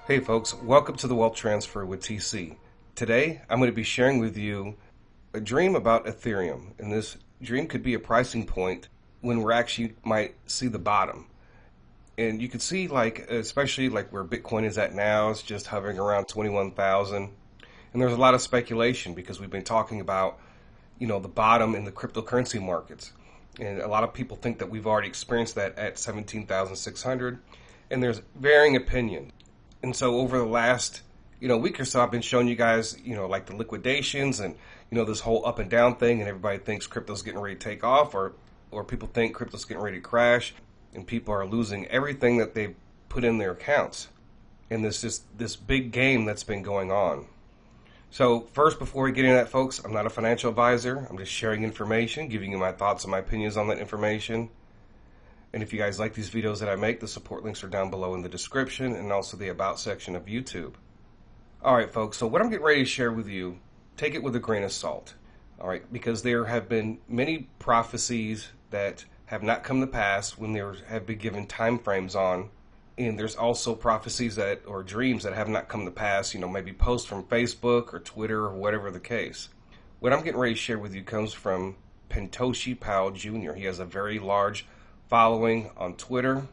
Hey folks, welcome to the Wealth Transfer with TC. Today, I'm going to be sharing with you a dream about Ethereum, and this dream could be a pricing point when we're actually might see the bottom. And you can see, especially where Bitcoin is at now, it's just hovering around 21,000. And there's a lot of speculation because we've been talking about, the bottom in the cryptocurrency markets. And a lot of people think that we've already experienced that at 17,600. And there's varying opinions. And so over the last, week or so, I've been showing you guys, like the liquidations and, this whole up and down thing. And everybody thinks crypto's getting ready to take off, or people think crypto's getting ready to crash. And people are losing everything that they've put in their accounts. And this big game that's been going on. So first, before we get into that, folks, I'm not a financial advisor. I'm just sharing information, giving you my thoughts and my opinions on that information. And if you guys like these videos that I make, the support links are down below in the description and also the About section of YouTube. All right, folks, so what I'm getting ready to share with you, take it with a grain of salt. All right, because there have been many prophecies that have not come to pass when there have been given time frames on. And there's also prophecies or dreams that have not come to pass, maybe posts from Facebook or Twitter or whatever the case. What I'm getting ready to share with you comes from Pentoshi Powell Jr. He has a very large following on Twitter,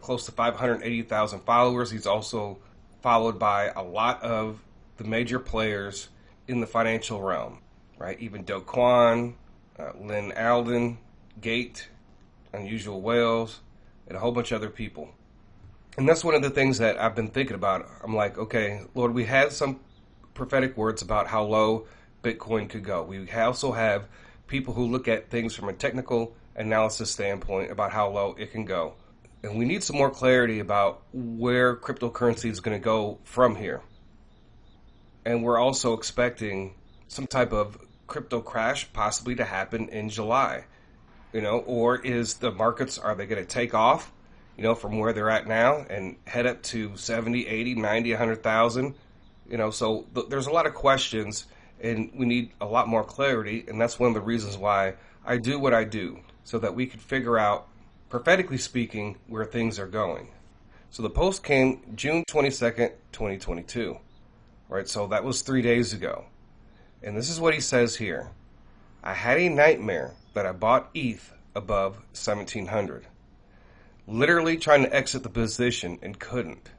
close to 580,000 followers. He's also followed by a lot of the major players in the financial realm, right? Even Do Kwon, Lynn Alden, Gate, Unusual Whales, and a whole bunch of other people. And that's one of the things that I've been thinking about. I'm like, okay, Lord, we had some prophetic words about how low Bitcoin could go. We also have people who look at things from a technical analysis standpoint about how low it can go. And we need some more clarity about where cryptocurrency is going to go from here. And we're also expecting some type of crypto crash possibly to happen in July. Or is the markets, are they going to take off, from where they're at now and head up to 70, 80, 90, 100,000? So there's a lot of questions and we need a lot more clarity. And that's one of the reasons why I do what I do, so that we could figure out, prophetically speaking, where things are going. So the post came June 22nd, 2022. Right, so that was 3 days ago. And this is what he says here. I had a nightmare that I bought ETH above 1700. Literally trying to exit the position and couldn't.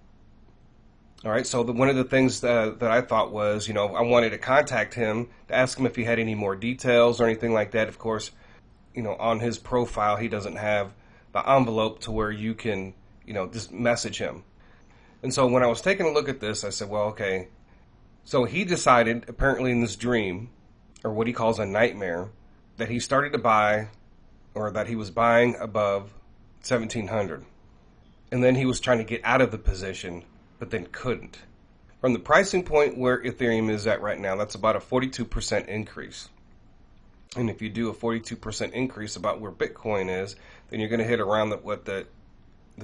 All right, so one of the things that I thought was, I wanted to contact him to ask him if he had any more details or anything like that. Of course, on his profile, he doesn't have the envelope to where you can, just message him. And so when I was taking a look at this, I said, well, okay. So he decided, apparently in this dream, or what he calls a nightmare, that he started to buy, or that he was buying above 1700. And then he was trying to get out of the position, but then couldn't. From the pricing point where Ethereum is at right now, that's about a 42% increase. And if you do a 42% increase about where Bitcoin is, then you're going to hit around the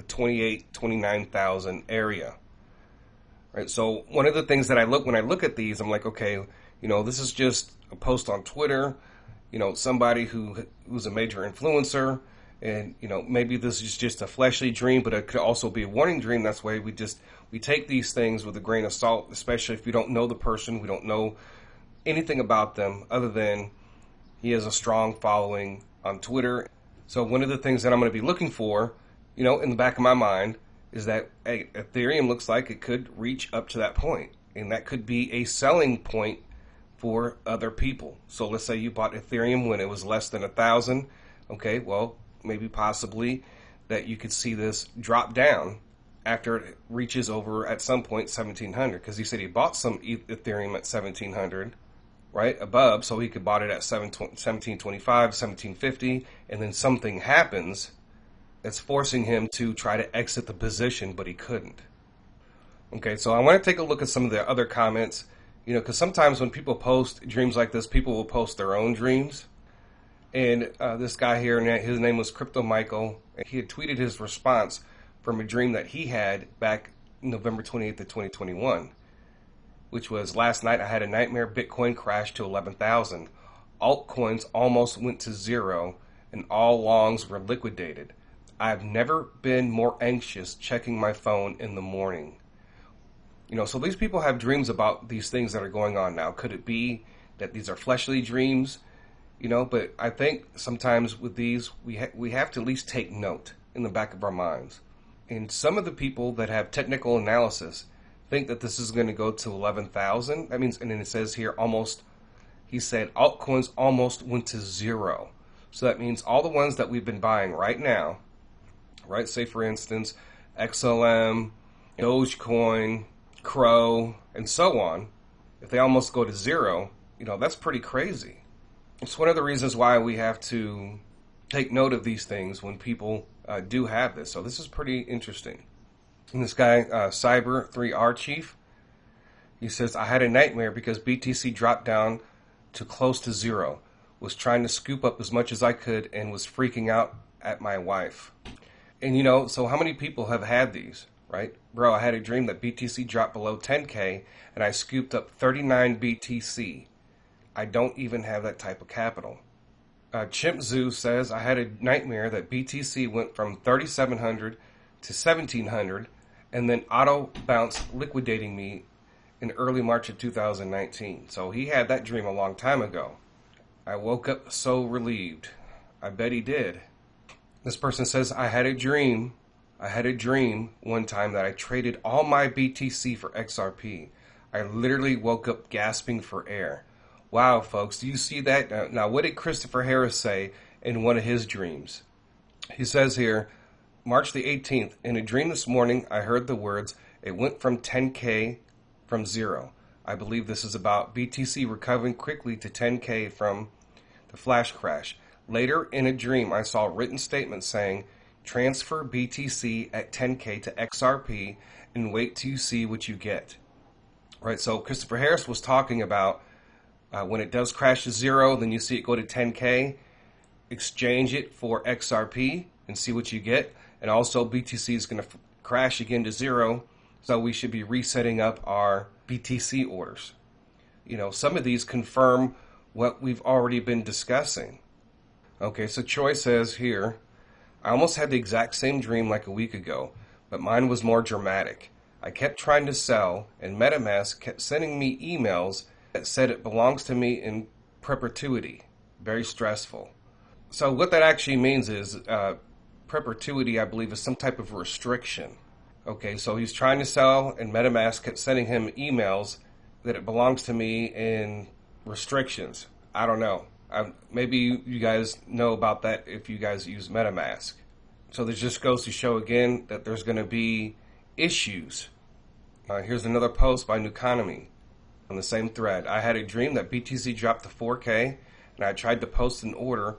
28, 29,000 area. Right. So one of the things that when I look at these, I'm like, okay, this is just a post on Twitter, somebody who's a major influencer, and maybe this is just a fleshly dream, but it could also be a warning dream. That's why we take these things with a grain of salt, especially if we don't know the person, we don't know anything about them other than he has a strong following on Twitter. So one of the things that I'm going to be looking for, in the back of my mind, is that Ethereum looks like it could reach up to that point. And that could be a selling point for other people. So let's say you bought Ethereum when it was less than 1,000. Okay, well, maybe possibly that you could see this drop down after it reaches over at some point 1,700. Because he said he bought some Ethereum at 1,700. Right, above, so he could bought it at 1725, 1750, and then something happens that's forcing him to try to exit the position, but he couldn't. Okay, so I want to take a look at some of the other comments, because sometimes when people post dreams like this, people will post their own dreams. And this guy here, his name was Crypto Michael, and he had tweeted his response from a dream that he had back November 28th of 2021. Which was, last night I had a nightmare. Bitcoin crashed to 11,000. Altcoins almost went to zero and all longs were liquidated. I've never been more anxious checking my phone in the morning. So these people have dreams about these things that are going on now. Could it be that these are fleshly dreams? But I think sometimes with these, we have to at least take note in the back of our minds. And some of the people that have technical analysis think that this is going to go to 11,000. That means, and then it says here almost, he said altcoins almost went to zero. So that means all the ones that we've been buying right now, right? Say for instance, XLM, Dogecoin, Crow, and so on, if they almost go to zero, that's pretty crazy. It's one of the reasons why we have to take note of these things when people do have this. So this is pretty interesting. And this guy, Cyber 3R Chief, he says, I had a nightmare because BTC dropped down to close to zero. Was trying to scoop up as much as I could and was freaking out at my wife. And so how many people have had these, right? Bro, I had a dream that BTC dropped below 10K and I scooped up 39 BTC. I don't even have that type of capital. Chimp Zoo says, I had a nightmare that BTC went from 3,700 to 1,700 and then auto bounce liquidating me in early March of 2019. So he had that dream a long time ago. I woke up so relieved. I bet he did. This person says, I had a dream one time that I traded all my BTC for XRP. I literally woke up gasping for air. Wow, folks, do you see that? Now, what did Christopher Harris say in one of his dreams? He says here, March the 18th, in a dream this morning, I heard the words, it went from 10K from zero. I believe this is about BTC recovering quickly to 10K from the flash crash. Later in a dream, I saw a written statement saying, transfer BTC at 10K to XRP and wait till you see what you get. Right, so Christopher Harris was talking about when it does crash to zero, then you see it go to 10K, exchange it for XRP and see what you get. And also BTC is going to crash again to zero, so we should be resetting up our BTC orders. Some of these confirm what we've already been discussing. Okay, so Troy says here, I almost had the exact same dream like a week ago, but mine was more dramatic. I kept trying to sell, and MetaMask kept sending me emails that said it belongs to me in perpetuity. Very stressful. So what that actually means is perpetuity, I believe, is some type of restriction. Okay, so he's trying to sell, and MetaMask kept sending him emails that it belongs to me in restrictions. I don't know. Maybe you guys know about that if you guys use MetaMask. So this just goes to show again that there's going to be issues. Here's another post by Nuconomy on the same thread. I had a dream that BTC dropped to 4K, and I tried to post an order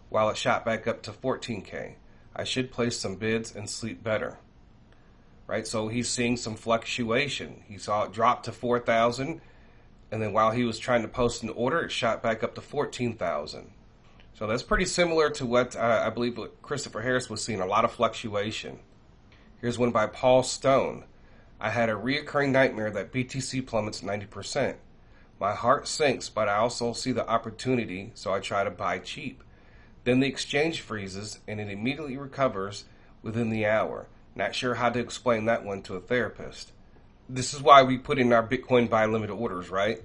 while it shot back up to 14K. I should place some bids and sleep better. Right, so he's seeing some fluctuation. He saw it drop to 4,000, and then while he was trying to post an order, it shot back up to 14,000. So that's pretty similar to what I believe what Christopher Harris was seeing, a lot of fluctuation. Here's one by Paul Stone. I had a reoccurring nightmare that BTC plummets 90%. My heart sinks, but I also see the opportunity, so I try to buy cheap. Then the exchange freezes, and it immediately recovers within the hour. Not sure how to explain that one to a therapist. This is why we put in our Bitcoin buy limited orders, right?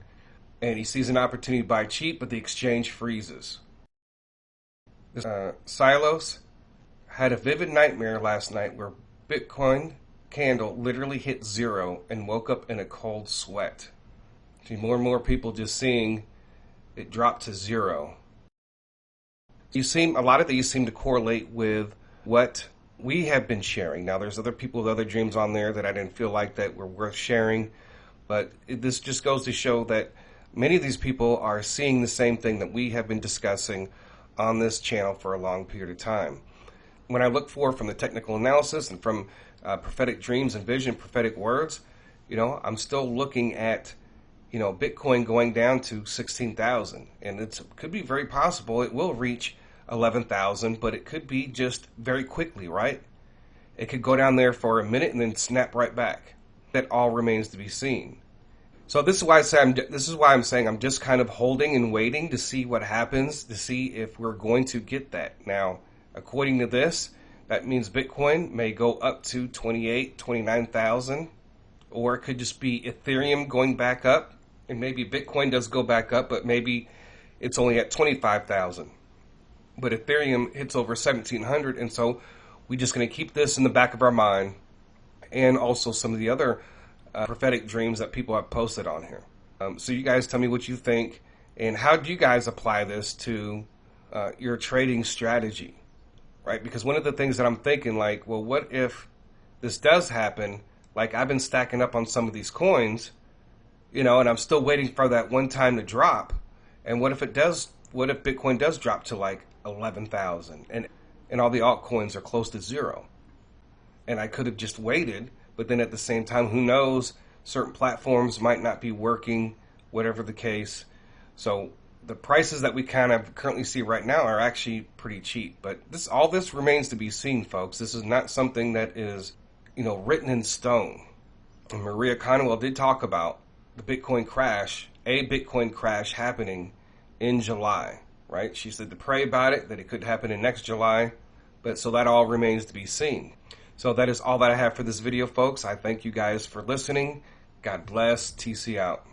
And he sees an opportunity to buy cheap, but the exchange freezes. Silos had a vivid nightmare last night where Bitcoin candle literally hit zero and woke up in a cold sweat. See more and more people just seeing it drop to zero. A lot of these seem to correlate with what we have been sharing. Now, there's other people with other dreams on there that I didn't feel like that were worth sharing, but this just goes to show that many of these people are seeing the same thing that we have been discussing on this channel for a long period of time. When I look for from the technical analysis and from prophetic dreams and vision, prophetic words, I'm still looking at, Bitcoin going down to 16,000, and it could be very possible it will reach 11,000, but it could be just very quickly, right? It could go down there for a minute and then snap right back. That all remains to be seen. So this is why I'm saying I'm just kind of holding and waiting to see what happens, to see if we're going to get that. Now, according to this, that means Bitcoin may go up to 28,000, 29,000 or it could just be Ethereum going back up, and maybe Bitcoin does go back up, but maybe it's only at 25,000. But Ethereum hits over 1,700, and so we're just going to keep this in the back of our mind, and also some of the other prophetic dreams that people have posted on here. So you guys tell me what you think, and how do you guys apply this to your trading strategy, right? Because one of the things that I'm thinking, like, well, what if this does happen? Like, I've been stacking up on some of these coins, and I'm still waiting for that one time to drop. And what if it does? What if Bitcoin does drop to like 11,000 and all the altcoins are close to zero? And I could have just waited, but then at the same time, who knows? Certain platforms might not be working, whatever the case. So the prices that we kind of currently see right now are actually pretty cheap. But all this remains to be seen, folks. This is not something that is, written in stone. And Maria Conwell did talk about the Bitcoin crash, a Bitcoin crash happening in July, right? She said to pray about it, that it could happen in next July. But so that all remains to be seen. So that is all that I have for this video, folks. I thank you guys for listening. God bless. TC out.